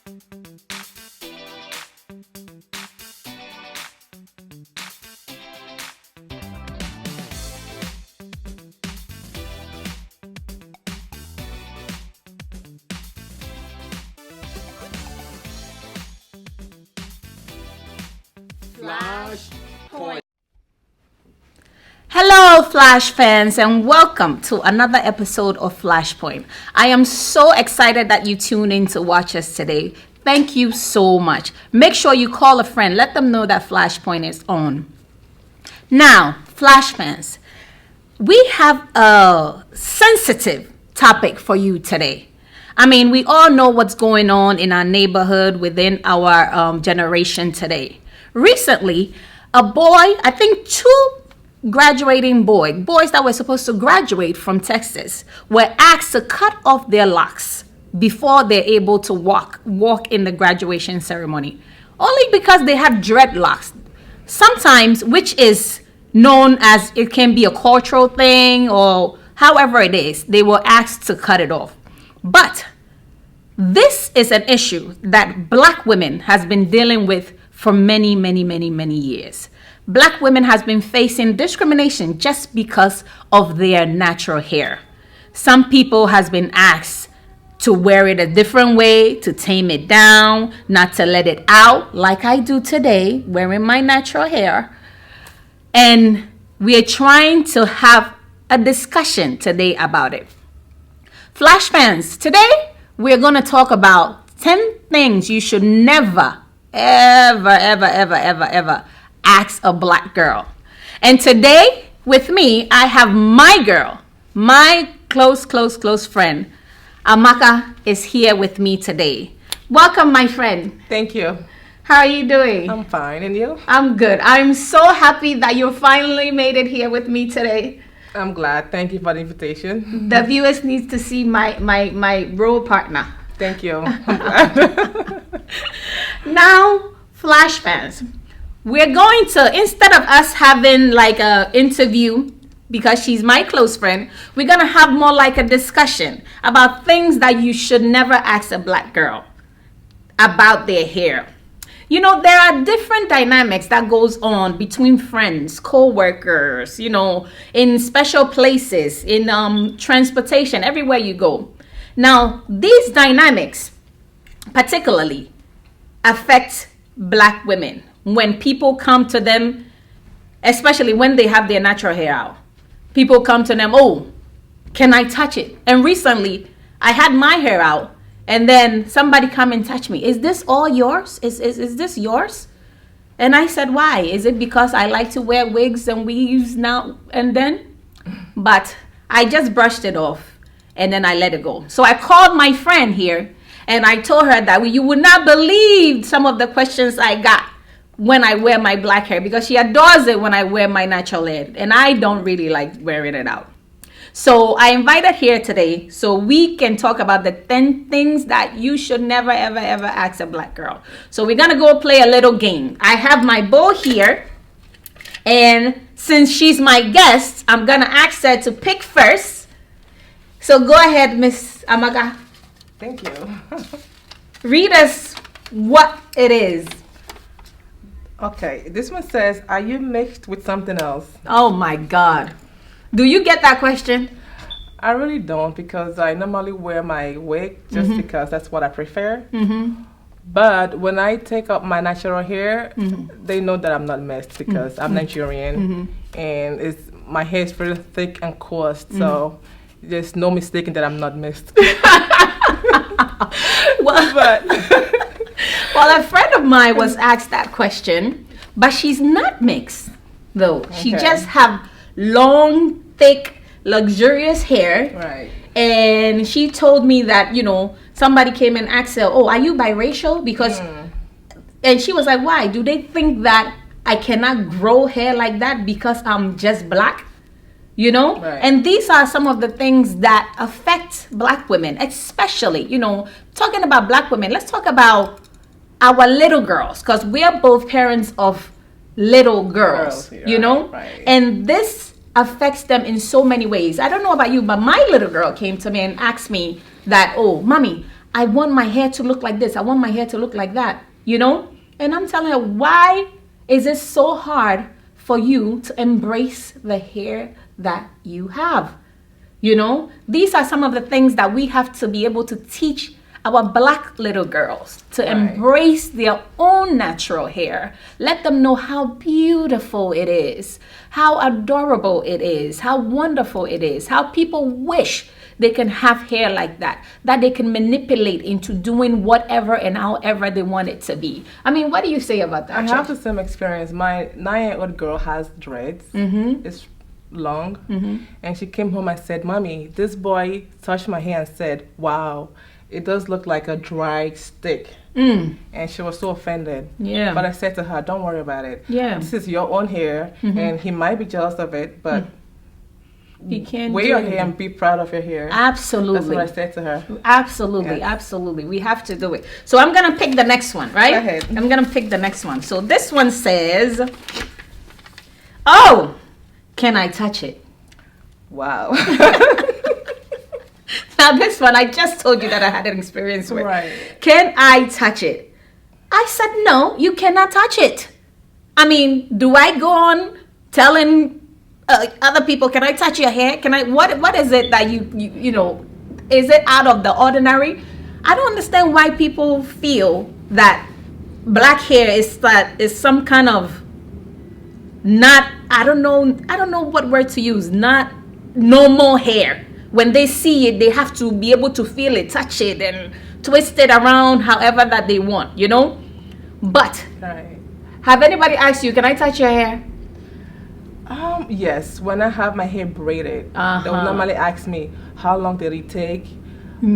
Flashpoint. Hello, Flash fans, and welcome to another episode of Flashpoint. I am so excited that you tune in to watch us today. Thank you so much. Make sure you call a friend. Let them know that Flashpoint is on. Now, Flash fans, we have a sensitive topic for you today. I mean, we all know what's going on in our neighborhood within our generation today. Recently, a boy, I think two graduating boys that were supposed to graduate from Texas were asked to cut off their locks before they're able to walk in the graduation ceremony, only because they have dreadlocks. Sometimes, which is known as, it can be a cultural thing or however it is, they were asked to cut it off. But this is an issue that Black women has been dealing with for many years. Black women has been facing discrimination just because of their natural hair. Some people has been asked to wear it a different way, to tame it down, not to let it out like I do today, wearing my natural hair. And we are trying to have a discussion today about it. Flash fans, today we're going to talk about 10 things you should never, ever ask a Black girl. And today with me, I have my girl, my close friend. Amaka is here with me today. Welcome, my friend. Thank you. How are you doing? I'm fine. And you? I'm good. I'm so happy that you finally made it here with me today. I'm glad. Thank you for the invitation. The viewers need to see my role partner. Thank you. I'm glad. Now, Flash fans, we're going to, instead of us having like a interview, because she's my close friend, we're going to have more like a discussion about things that you should never ask a Black girl about their hair. You know, there are different dynamics that goes on between friends, co-workers, you know, in special places, in transportation, everywhere you go. Now, these dynamics particularly affect Black women when people come to them, especially when they have their natural hair out. People come to them, oh, can I touch it? And recently, I had my hair out, and then somebody come and touch me. Is this all yours? Is this yours? And I said, why? Is it because I like to wear wigs and weaves now and then? But I just brushed it off, and then I let it go. So I called my friend here, and I told her that you would not believe some of the questions I got when I wear my Black hair, because she adores it when I wear my natural hair, and I don't really like wearing it out. So I invited here today so we can talk about the 10 things that you should never, ever ask a Black girl. So we're going to go play a little game. I have my bow here, and since she's my guest, I'm going to ask her to pick first. So go ahead, Miss Amaka. Thank you. Read us what it is. Okay, this one says, are you mixed with something else? Oh my God. Do you get that question? I really don't, because I normally wear my wig just because that's what I prefer. But when I take up my natural hair, they know that I'm not mixed because I'm Nigerian and my hair is very thick and coarse. So there's no mistaking that I'm not mixed. Well, a friend of mine was asked that question, but she's not mixed, though. Okay. She just have long, thick, luxurious hair. Right. And she told me that, you know, somebody came and asked her, oh, are you biracial? Because, and she was like, why? Do they think that I cannot grow hair like that because I'm just Black? You know? Right. And these are some of the things that affect Black women, especially, you know, talking about Black women. Let's talk about our little girls, because we're both parents of little girls, you know? Right. And this affects them in so many ways. I don't know about you, but my little girl came to me and asked me that, oh, mommy, I want my hair to look like this. I want my hair to look like that, you know? And I'm telling her, why is it so hard for you to embrace the hair that you have? You know, these are some of the things that we have to be able to teach our black little girls to embrace their own natural hair. Let them know how beautiful it is, how adorable it is, how wonderful it is, how people wish they can have hair like that they can manipulate into doing whatever and however they want it to be. I mean, what do you say about that? I have the same experience. My 9-year-old girl has dreads. It's long. And she came home and said, Mommy, this boy touched my hair and said, wow, it does look like a dry stick. And she was so offended. Yeah. But I said to her, don't worry about it. Yeah. This is your own hair, and he might be jealous of it, but you can't wear your hair and be proud of your hair. Absolutely. That's what I said to her. Absolutely, absolutely. We have to do it. So I'm going to pick the next one, right? Go ahead. I'm going to pick the next one. So this one says, oh, can I touch it? Wow. Now this one, I just told you that I had an experience with. Right. Can I touch it? I said, no, you cannot touch it. I mean, do I go on telling other people, can I touch your hair? Can I, what is it that you know, is it out of the ordinary? I don't understand why people feel that black hair is some kind of not, I don't know what word to use, not normal hair. When they see it, they have to be able to feel it, touch it, and twist it around however that they want, you know? But have anybody asked you, can I touch your hair? Yes, when I have my hair braided, they will normally ask me, how long did it take?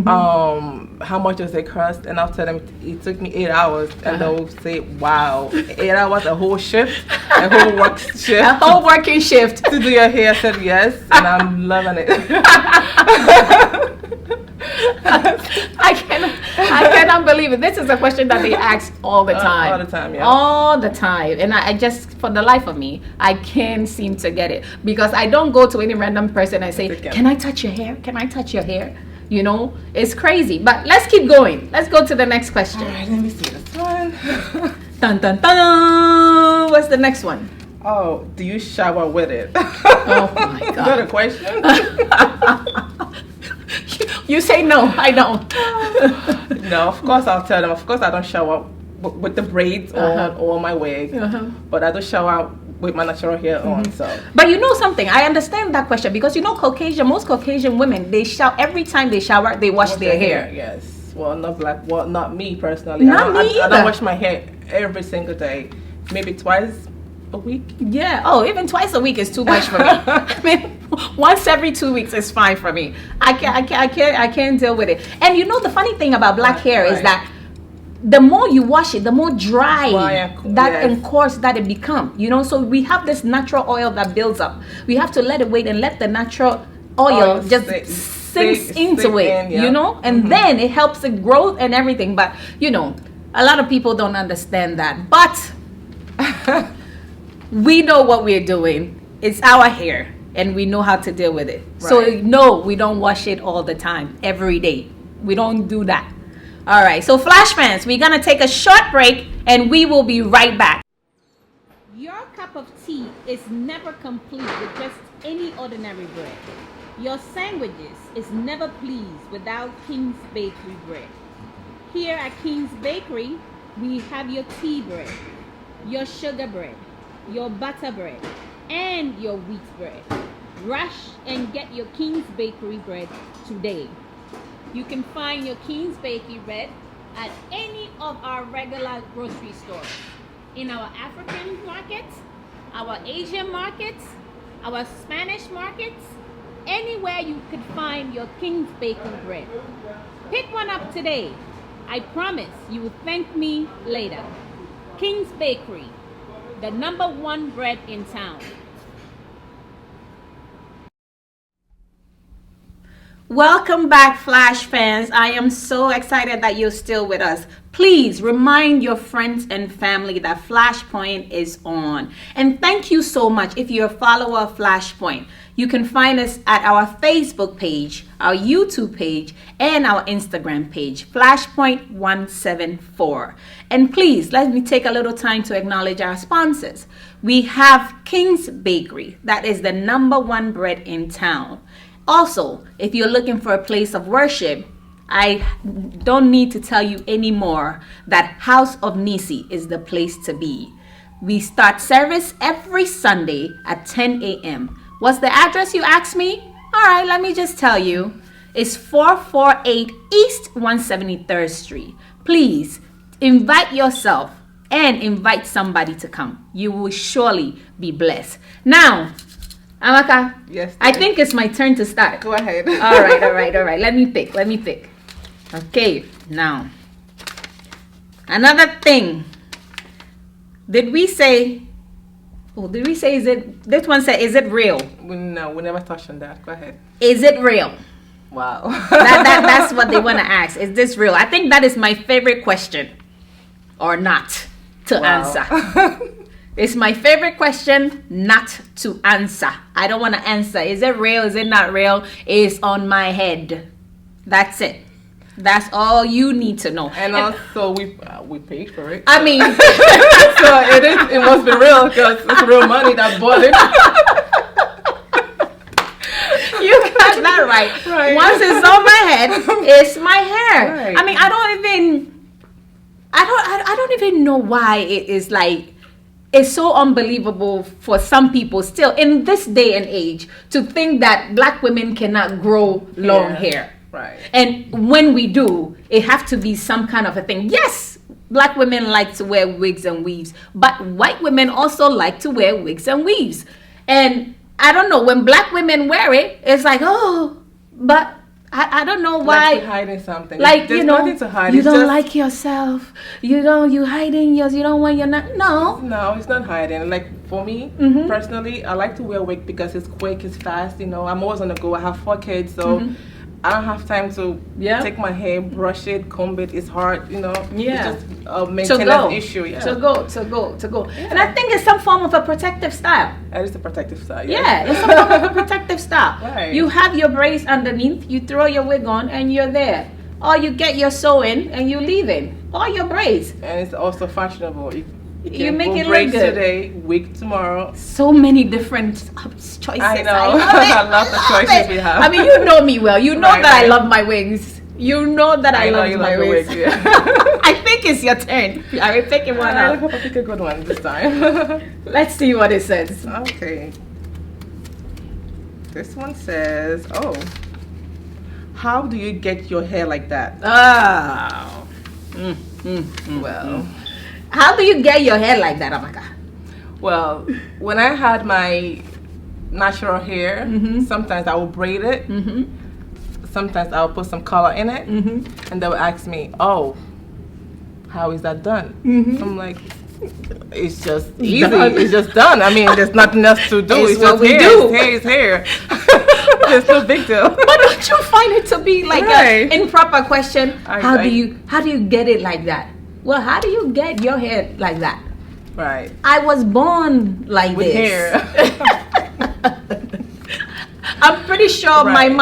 How much does it cost? And I'll tell them it took me 8 hours, and they'll say, wow, 8 hours, a whole shift, a whole work shift, a whole working shift to do your hair. I said yes, and I'm loving it. I cannot believe it. This is a question that they ask all the time. All the time, yeah. All the time. And I just, for the life of me, I can't seem to get it. Because I don't go to any random person and say, can I touch your hair? Can I touch your hair? You know, it's crazy. But let's keep going. Let's go to the next question. All right, let me see this one. Dun, dun, dun. What's the next one? Oh, do you shower with it? Oh my God. Is that a question? You say no, I don't. No, of course I'll tell them. Of course I don't shower with the braids or my wig, but I do shower with my natural hair on. So, but you know something, I understand that question because you know most Caucasian women, they shower every time they shower, they wash their hair. Yes. Well, not me personally. Not me either. I don't wash my hair every single day. Maybe twice a week. Yeah. Oh, even twice a week is too much for me. I mean, once every 2 weeks is fine for me. I can't deal with it. And you know the funny thing about black hair is that the more you wash it, the more dry and coarse that it becomes. You know, so we have this natural oil that builds up. We have to let it wait and let the natural oil just sinks into it. You know, and then it helps it grow and everything. But you know, a lot of people don't understand that. But we know what we're doing. It's our hair, and we know how to deal with it. So no, we don't wash it all the time, every day. We don't do that. All right, so Flash fans, we're gonna take a short break and we will be right back. Your cup of tea is never complete with just any ordinary bread. Your sandwiches is never pleased without King's Bakery bread. Here at King's Bakery, we have your tea bread, your sugar bread, your butter bread, and your wheat bread. Rush and get your King's Bakery bread today. You can find your King's Bakery bread at any of our regular grocery stores. In our African markets, our Asian markets, our Spanish markets, anywhere you could find your King's Bakery bread. Pick one up today. I promise you will thank me later. King's Bakery, the #1 bread in town. Welcome back, Flash fans. I am so excited that you're still with us. Please remind your friends and family that Flashpoint is on. And thank you so much if you're a follower of Flashpoint. You can find us at our Facebook page, our YouTube page, and our Instagram page, Flashpoint174. And please, let me take a little time to acknowledge our sponsors. We have King's Bakery. That is the #1 bread in town. Also, if you're looking for a place of worship, I don't need to tell you anymore that House of Nisi is the place to be. We start service every Sunday at 10 a.m. What's the address, you ask me? All right, let me just tell you. It's 448 East 173rd Street. Please invite yourself and invite somebody to come. You will surely be blessed. Now, Amaka, Yes. I think it's my turn to start. Go ahead. All right. Let me pick. Okay, now. Another thing. Did we say, is it, this one said, is it real? No, we never touched on that. Go ahead. Is it real? Wow. That's what they want to ask. Is this real? I think that is my favorite question or not to answer. It's my favorite question not to answer. I don't want to answer. Is it real? Is it not real? It's on my head. That's it. That's all you need to know. And also, we paid for it. I mean, So it must be real because it's real money that bought it. you got that right. Once it's on my head, it's my hair. Right. I mean, I don't even know why it is like, it's so unbelievable for some people still in this day and age to think that black women cannot grow long hair. Right. And when we do, it have to be some kind of a thing. Yes, black women like to wear wigs and weaves, but white women also like to wear wigs and weaves. And I don't know, when black women wear it, it's like, oh, but I don't know why. Like you're hiding something. Like, There's you know, nothing to hide. you It's don't just, like yourself. You hiding yours. You don't want your, no. No, it's not hiding. Like for me, personally, I like to wear a wig because it's quick, it's fast. You know, I'm always on the go. I have 4 kids, so I don't have time to take my hair, brush it, comb it. It's hard, you know. Yeah. It's just a maintenance issue. Yeah. To go. Yeah. And I think it's some form of a protective style. That is the protective style. Yeah, it's some form of a protective style. Right. You have your braids underneath, you throw your wig on, and you're there. Or you get your sew-in, and you leave it. Or your braids. And it's also fashionable. You make it look braids good. today, wig tomorrow. So many different choices. I know. I love the choices we have. I mean, you know me well. You know Right, that I right. love my wigs. You know that I love you my love the wigs. wigs, yeah. I think it's your turn. I will pick one I up. hope I pick a good one this time. Let's see what it says. Okay. This one says, oh, how do you get your hair like that? Oh. Well, How do you get your hair like that, Amaka? well, when I had my natural hair, sometimes I will braid it. Sometimes I'll put some color in it, and they will ask me, "Oh, how is that done?" I'm like, "It's just easy. Done. It's just done. I mean, there's nothing else to do. It's It's what just we hair. do. It's hair. It's no big deal." But don't you find it to be like Right. an improper question? I- How do you get it like that? Well, how do you get your hair like that? Right. I was born like With this. hair. I'm pretty sure my Right.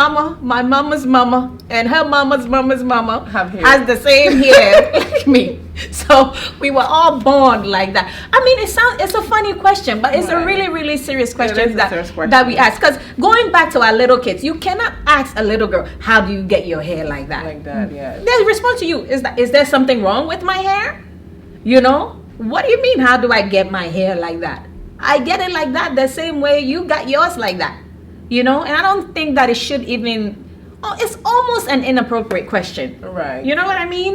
mama's mama, and her mama's mama Have hair. has the same hair like me. So we were all born like that. I mean, it's a funny question, but it's a Right. really, really serious It question is a that serious question. that we ask. Because going back to our little kids, you cannot ask a little girl, "How do you get your hair like that?" Like that, yeah. Their response to you is there something wrong with my hair? You know, what do you mean? How do I get my hair like that? I get it like that the same way you got yours like that. You know, and I don't think that it should even. Oh, it's almost an inappropriate question. Right. You know what I mean?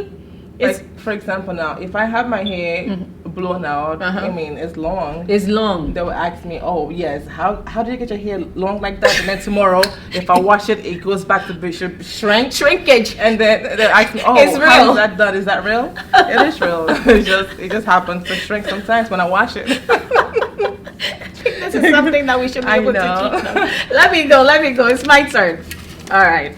It's Like, for example, now, if I have my hair blown out, Uh-huh. I mean, it's long. it's long. They will ask me, "Oh yes, how do you get your hair long like that?" And then tomorrow, if I wash it, it goes back to Shrinkage. And then they ask me, "Oh, It's how real. is that done? Is that real?" It is real. It just happens to shrink sometimes when I wash it. This is something that we should be I able know. to teach them. Let me go. It's my turn. All right.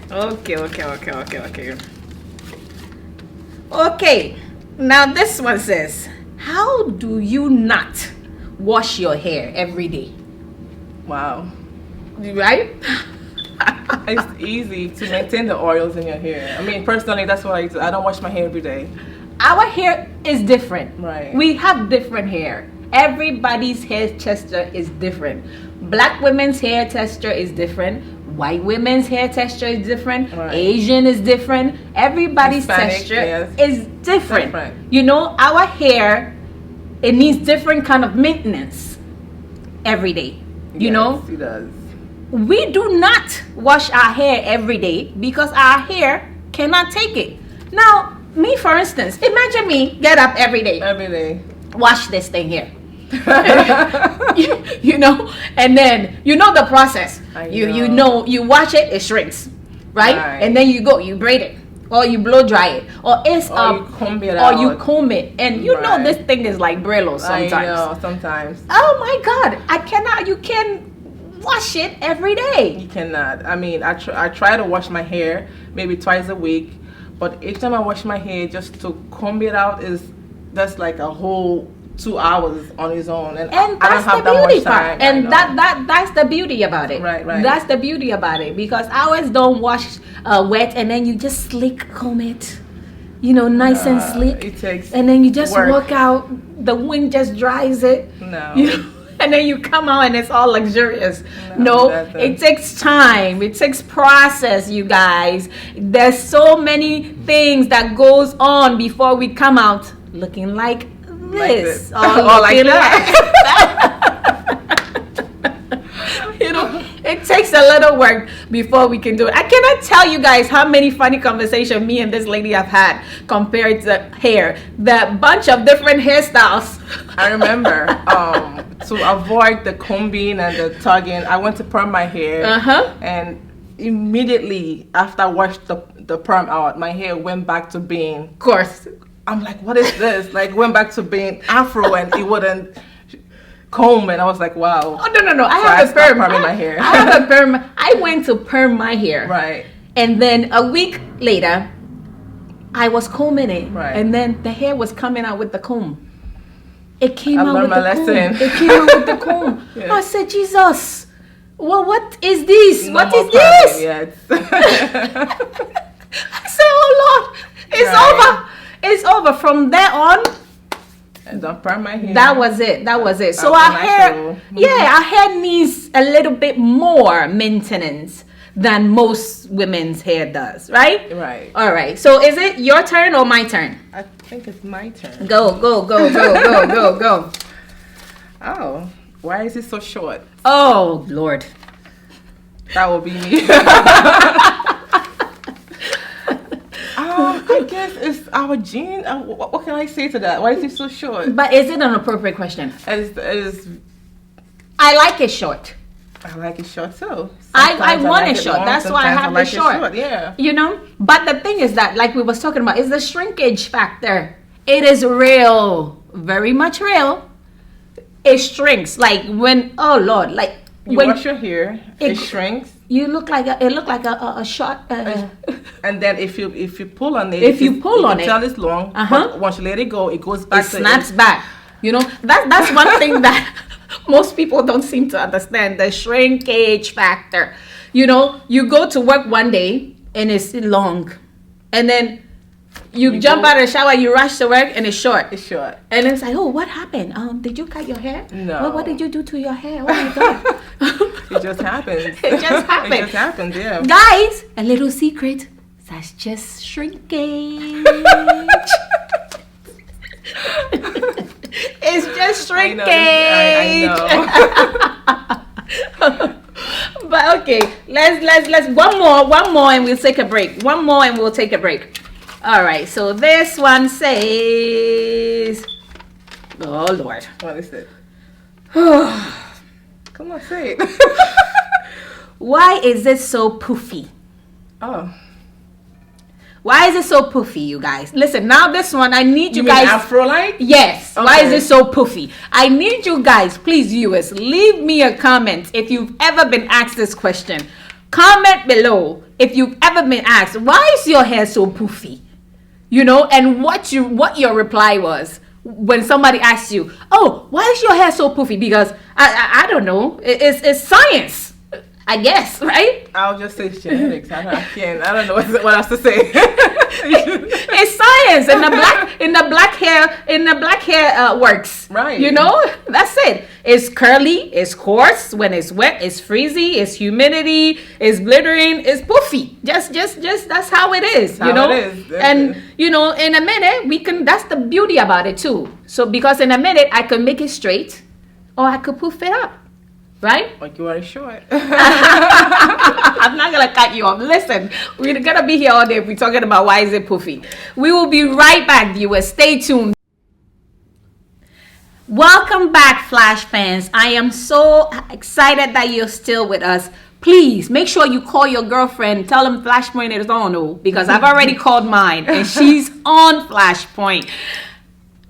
Okay. Now this one says, how do you not wash your hair every day? Wow. Right? It's easy to maintain the oils in your hair. I mean, personally, that's what I do. I don't wash my hair every day. Our hair is different. Right. We have different hair. Everybody's hair texture is different. Black women's hair texture is different. White women's hair texture is different. Right. Asian is different. Everybody's Hispanic, texture yes. is different. You know, our hair, it needs different kind of maintenance every day. You know? It does. We do not wash our hair every day because our hair cannot take it. Now, me for instance, imagine me get up every day. Every day. Wash this thing here. you know, and then you know the process. You know you wash it, it shrinks, right? And then you go, you braid it, or you blow dry it, or it's you comb it out. or you comb it, and you know this thing is like Brillo sometimes. I know, sometimes. Oh my God, I cannot. You can wash it every day. You cannot. I mean, I try to wash my hair maybe twice a week, but each time I wash my hair, just to comb it out that's like a whole 2 hours on its own, and I don't that's have the that beauty much part. time. And that's the beauty about it. Right. That's the beauty about it, because ours don't wash wet, and then you just slick comb it, you know, nice and slick. It takes and then you just work. walk out. The wind just dries it. No. You know? And then you come out and it's all luxurious. No, it takes time. It takes process, you guys. There's so many things that goes on before we come out looking like this. Or like that. You know, it takes a little work before we can do it. I cannot tell you guys how many funny conversations me and this lady have had compared to hair. The bunch of different hairstyles. I remember to avoid the combing and the tugging, I went to perm my hair, and immediately after I washed the perm out, my hair went back to being, of course, I'm like, what is this? Like, went back to being afro, and it wouldn't comb, and I was like, wow. Oh no! I have a perm. Perming my hair. I have a perm. I went to perm my hair. Right. And then a week later, I was combing it. Right. And then the hair was coming out with the comb. It came I out with learned my the lesson. comb. It came out with the comb. Yes. I said, Jesus, well, what is this? No what more is this? perming, yes. I said, oh Lord, it's over. It's over. From there on, and don't perm my hair. that was it. So That's our hair, natural. our hair needs a little bit more maintenance than most women's hair does, right? Right. All right. So is it your turn or my turn? I think it's my turn. Go. Oh, why is it so short? Oh Lord. That will be me. I guess it's our gene. What can I say to that? Why is it so short? But is it an appropriate question? I like it short. I like it short too. I want like it short. long, That's why I have like it short. Yeah. You know? But the thing is that, like we was talking about, is the shrinkage factor. It is real. Very much real. It shrinks. Like when, oh Lord, like you when wash your hair, it shrinks. You look like a short. And then if you pull on it, you can tell it's long. But once you let it go, it goes back. It snaps back. You know, that's one thing that most people don't seem to understand, the shrinkage factor. You know, you go to work one day and it's long, and then you jump out of the shower, you rush to work, and it's short. It's short. And it's like, oh, what happened? Did you cut your hair? No. What did you do to your hair? Oh my God. It just happens. It just happened. It just happens, yeah. Guys, a little secret. That's just shrinkage. It's just shrinkage. I know. But okay, let's one more and we'll take a break. One more and we'll take a break. All right, so this one says, oh Lord. What is it? Come on, say it. Why is it so poofy? Oh. Why is it so poofy, you guys? Listen, now this one, I need you mean guys. Afro-like? Yes. Okay. Why is it so poofy? I need you guys, please, viewers, leave me a comment if you've ever been asked this question. Comment below if you've ever been asked, why is your hair so poofy? You know, and what your reply was when somebody asks you, oh, why is your hair so poofy? Because I don't know. It's science, I guess, right? I'll just say it's genetics. I don't know what else to say. It's science, and the black hair works. Right. You know, that's it. It's curly, it's coarse. When it's wet, it's frizzy, it's humidity, it's glittering, it's poofy. Just that's how it is. You know, it is. And you know, in a minute that's the beauty about it too. So because in a minute I could make it straight, or I could poof it up. Right? Like you are short. I'm not going to cut you off. Listen, we're going to be here all day if we're talking about why is it poofy. We will be right back, viewers. Stay tuned. Welcome back, Flash fans. I am so excited that you're still with us. Please make sure you call your girlfriend. Tell them Flashpoint is on, because I've already called mine and she's on Flashpoint.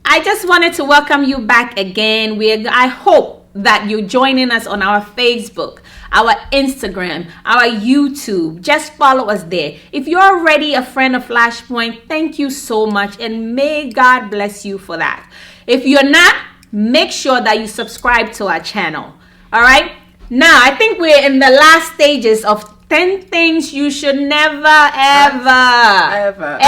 I just wanted to welcome you back again. I hope that you're joining us on our Facebook, our Instagram, our YouTube. Just follow us there. If you're already a friend of Flashpoint, thank you so much, and may God bless you for that. If you're not, make sure that you subscribe to our channel. All right? Now, I think we're in the last stages of 10 things you should never, ever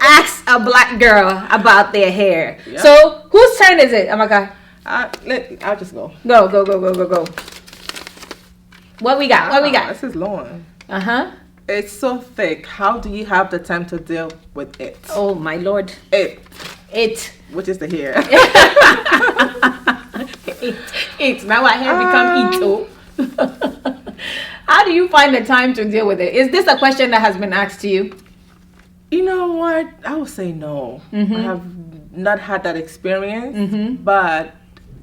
ask a black girl about their hair. Yep. So, whose turn is it? Oh my God. I'll just go. Go. What we got? This is long. Uh-huh. It's so thick. How do you have the time to deal with it? Oh, my Lord. It. Which is the hair. It. Now I have become Ito. How do you find the time to deal with it? Is this a question that has been asked to you? You know what? I would say no. Mm-hmm. I have not had that experience, mm-hmm. but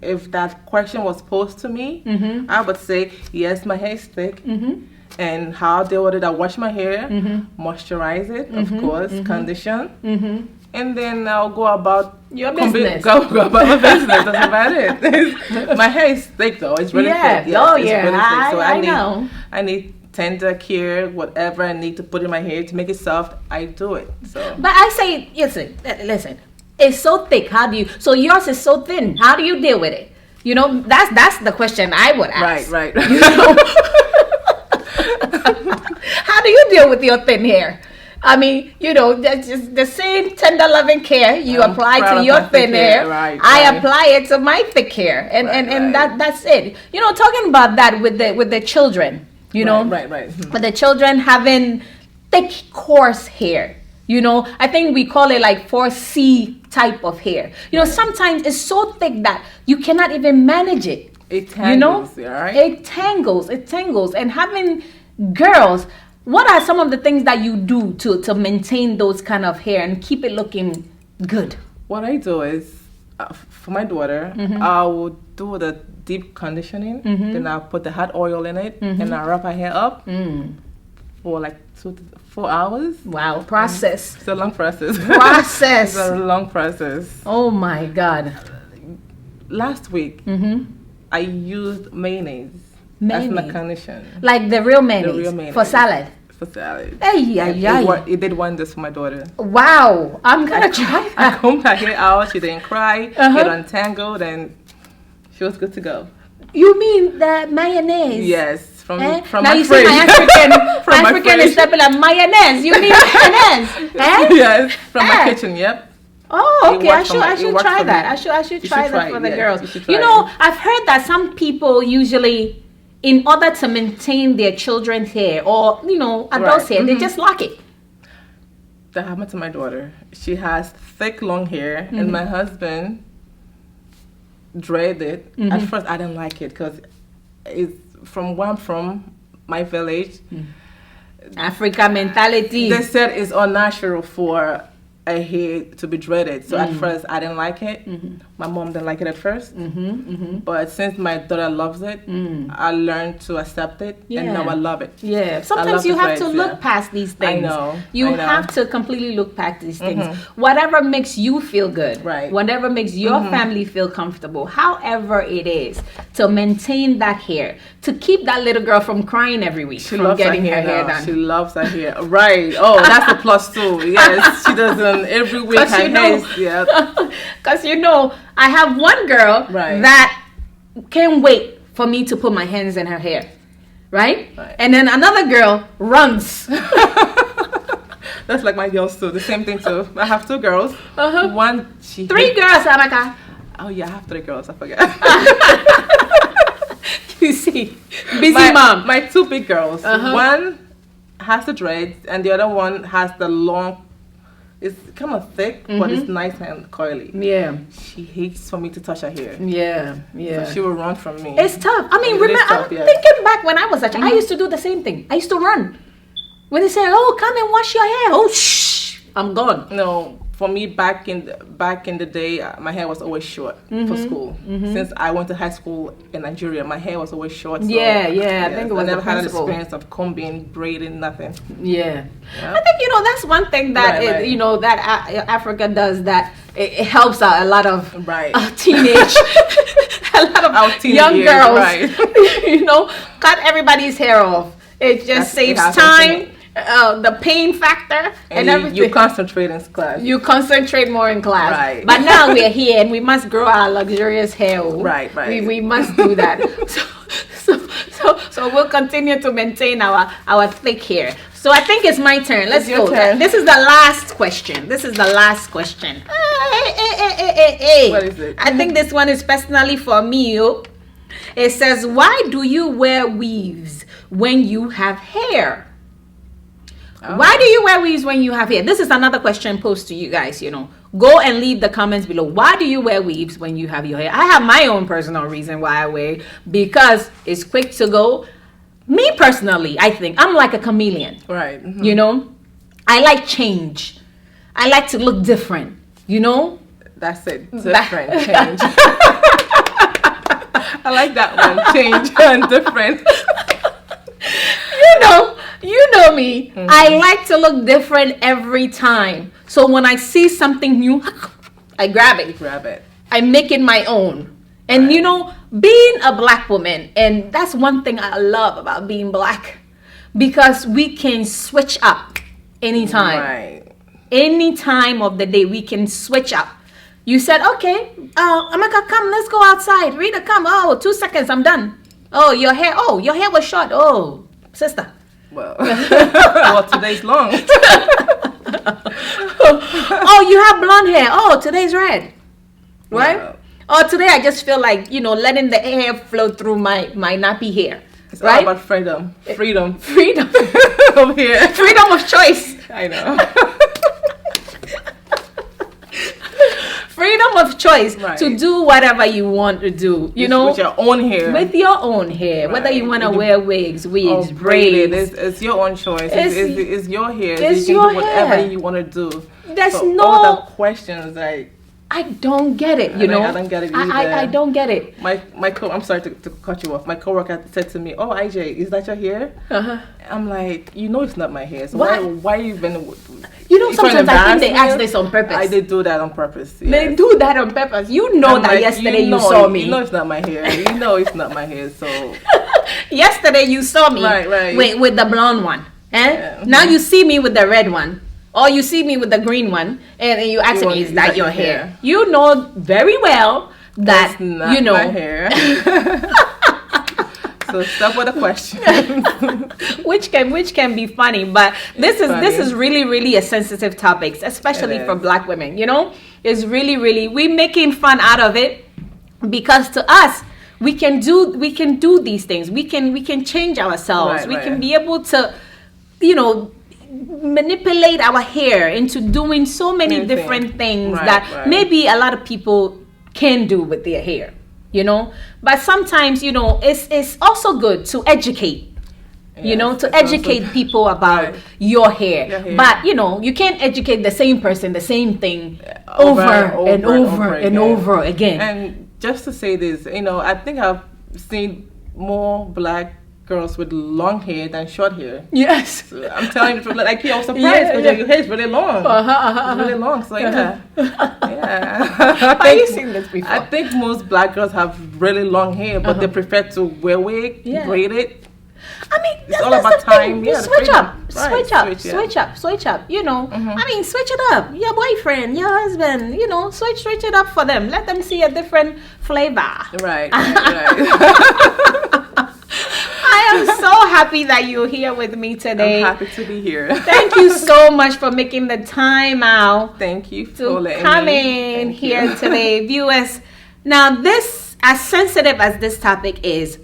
if that question was posed to me, mm-hmm. I would say, yes, my hair is thick. Mm-hmm. And how I deal with it, I wash my hair, mm-hmm. moisturize it, mm-hmm. of course, mm-hmm. condition. Mm-hmm. And then I'll go about your business. Go about my business. That's about it. My hair is thick though. It's really thick. Yes, oh it's yeah. really thick. So I know. I need tender care, whatever I need to put in my hair to make it soft. I do it. So. But I say, listen. It's so thick. How do you? So yours is so thin. How do you deal with it? You know, that's the question I would ask. Right. You know? How do you deal with your thin hair? I mean, you know, that's just the same tender loving care you apply to your thin hair. I apply it to my thick hair, and that's it. You know, talking about that with the children. You know, right. With the children having thick, coarse hair. You know, I think we call it like 4C type of hair. You know, sometimes it's so thick that you cannot even manage it. It tangles, you know? Right? It tangles. And having girls, what are some of the things that you do to maintain those kind of hair and keep it looking good? What I do is, for my daughter, mm-hmm. I will do the deep conditioning. Mm-hmm. Then I'll put the hot oil in it, mm-hmm. and I'll wrap her hair up for like 2 to 4 hours. Wow, process. It's a long process. Process. It's a long process. Oh my God. Last week, mm-hmm. I used mayonnaise as my condition. Like the real mayonnaise. For salad. For salad. It did wonders for my daughter. Wow, I'm gonna try that. I combed her hair out. She didn't cry. Get untangled, and she was good to go. You mean the mayonnaise? Yes. From now my you fridge. See my African is stepping like mayonnaise. You mean mayonnaise? Yes, from my kitchen. Yep. Oh, okay. I should try that. I should try that for the girls. You know, I've heard that some people usually, in order to maintain their children's hair or adults' hair, they just lock it. That happened to my daughter. She has thick, long hair, and my husband dreaded it. Mm-hmm. At first, I didn't like it because it's from where I'm from, my village. Africa mentality. They said it's unnatural for a hair to be dreaded. So at first I didn't like it. My mom didn't like it at first. But since my daughter loves it, I learned to accept it, and now I love it. Yeah. Sometimes you have to look past these things. I know. You have to completely look past these things. Whatever makes you feel good. Right. Whatever makes your family feel comfortable. However it is, to maintain that hair, to keep that little girl from crying every week, from getting her hair done. She loves her hair. Right. Oh, that's a plus too. Yes, she doesn't. Every week her hair. Yeah. Because I have one girl that can't wait for me to put my hands in her hair. Right? And then another girl runs. That's like my girls too. The same thing too. I have 2 girls. One, three girls, Amaka. Oh yeah, I have 3 girls. I forget. You see, busy mom. My 2 big girls. One has the dreads, and the other one has the long. It's kind of thick, but it's nice and coily. Yeah. She hates for me to touch her hair. Yeah. So she will run from me. It's tough. I mean, I'm thinking back when I was a child, I used to do the same thing. I used to run. When they say, "Oh, come and wash your hair," oh, shh, I'm gone. No, for me, back in the day, my hair was always short for school. Since I went to high school in Nigeria, my hair was always short. So, I think it was I never had an experience of combing, braiding, nothing. Yeah. I think that's one thing that that Africa does, that it helps out a lot of teenage, a lot of our young girls. Cut everybody's hair off. It just saves time. The pain factor and everything. You concentrate in class. You concentrate more in class. Right. But now we're here and we must grow our luxurious hair. Right. We must do that. So we'll continue to maintain our thick hair. So I think it's my turn. Let's go. This is the last question. Hey. What is it? I think this one is personally for me. It says, "Why do you wear weaves when you have hair?" Oh. Why do you wear weaves when you have hair? This is another question posed to you guys, Go and leave the comments below. Why do you wear weaves when you have your hair? I have my own personal reason why I wear it, because it's quick to go. Me personally, I think I'm like a chameleon. Right. I like change. I like to look different, That's it. Different. Change. I like that one. Change and different. You know me. I like to look different every time. So when I see something new, I grab it. I make it my own. And being a black woman, and that's one thing I love about being black, because we can switch up anytime. Right. Any time of the day, we can switch up. You said, "Okay, Amaka, come, let's go outside. Rita, come. Oh, 2 seconds, I'm done. Oh, your hair was short. Oh, sister." Well, today's long. Oh, you have blonde hair. Oh, today's red. Right? Wow. Oh, today I just feel like, letting the hair flow through my nappy hair. It's all about freedom. Freedom. Over here. Freedom of choice. I know. Freedom of choice to do whatever you want to do, with your own hair. With your own hair, whether you want to wear wigs, braids. It's your own choice. It's your hair. It's you your can do whatever you want to do. There's all the questions I don't get it, I don't get it either. I don't get it. I'm sorry to cut you off. My coworker said to me, "Oh, IJ, is that your hair?" I'm like, it's not my hair. So why even? Sometimes I think they ask this on purpose. They do that on purpose. Yes. They do that on purpose. Yesterday you saw me. It's not my hair. It's not my hair. So yesterday you saw me with the blonde one. Yeah. Now you see me with the red one. Or you see me with the green one, and you ask me, "Is that your hair?" You know very well that my hair. So stop with the question. which can be funny, but this is really, really a sensitive topic, especially for black women. It's really, really, we're making fun out of it, because to us, we can do these things. We can change ourselves. We can be able to, manipulate our hair into doing so many different things that maybe a lot of people can do with their hair, But sometimes, it's also good to educate You know, Yes, to it's also- educate people about Right. your hair. Your hair. But, you know, you can't educate the same person, the same thing over and over again. And just to say this, you know, I think I've seen more black girls with long hair than short hair. Yes. So I'm telling you, like, I was surprised Yeah, because yeah. your hair is really long. It's really long, so yeah. Yeah. Have you seen this before? I think most black girls have really long hair, but they prefer to wear wig, Yeah. braid it. I mean, It's that's all that's about the thing. time. You Yeah, the switch freedom. up, Right, switch up, switch, yeah. switch up, switch up. You know, I mean, switch it up. Your boyfriend, your husband, you know, switch it up for them. Let them see a different flavor. Right. I am so happy that you're here with me today. I'm happy to be here. Thank you so much for making the time out Thank you for to letting come me. in Thank here you. today, viewers. Now, this, as sensitive as this topic is,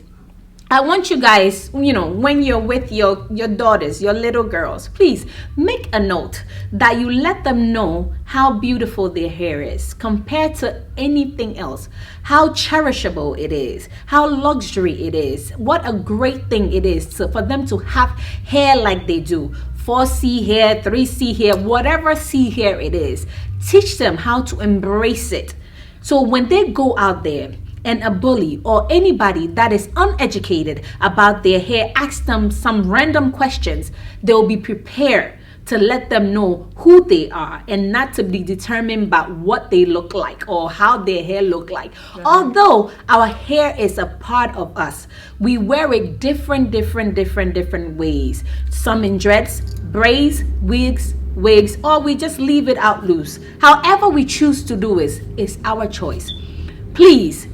I want you guys, you know, when you're with your daughters, your little girls, please make a note that you let them know how beautiful their hair is compared to anything else, how cherishable it is, how luxury it is, what a great thing it is for them to have hair like they do. 4C hair, 3C hair, whatever C hair it is. Teach them how to embrace it. So when they go out there, and a bully or anybody that is uneducated about their hair asks them some random questions, they'll be prepared to let them know who they are and not to be determined by what they look like or how their hair look like. Right. Although our hair is a part of us, we wear it different ways. Some in dreads, braids, wigs, or we just leave it out loose. However we choose to do is our choice. Please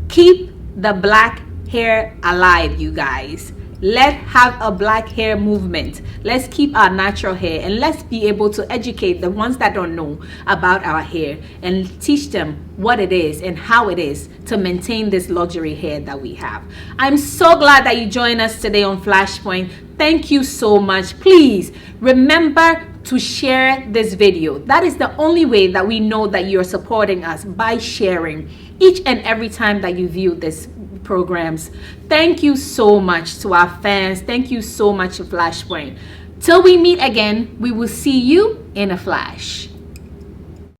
keep the black hair alive, you guys. Let's have a black hair movement. Let's keep our natural hair and let's be able to educate the ones that don't know about our hair and teach them what it is and how it is to maintain this luxury hair that we have. I'm so glad that you joined us today on Flashpoint. Thank you so much. Please remember to share this video. That is the only way that we know that you're supporting us, by sharing each and every time that you view this programs. Thank you so much to our fans. Thank you so much to Flashpoint. Till we meet again, we will see you in a flash.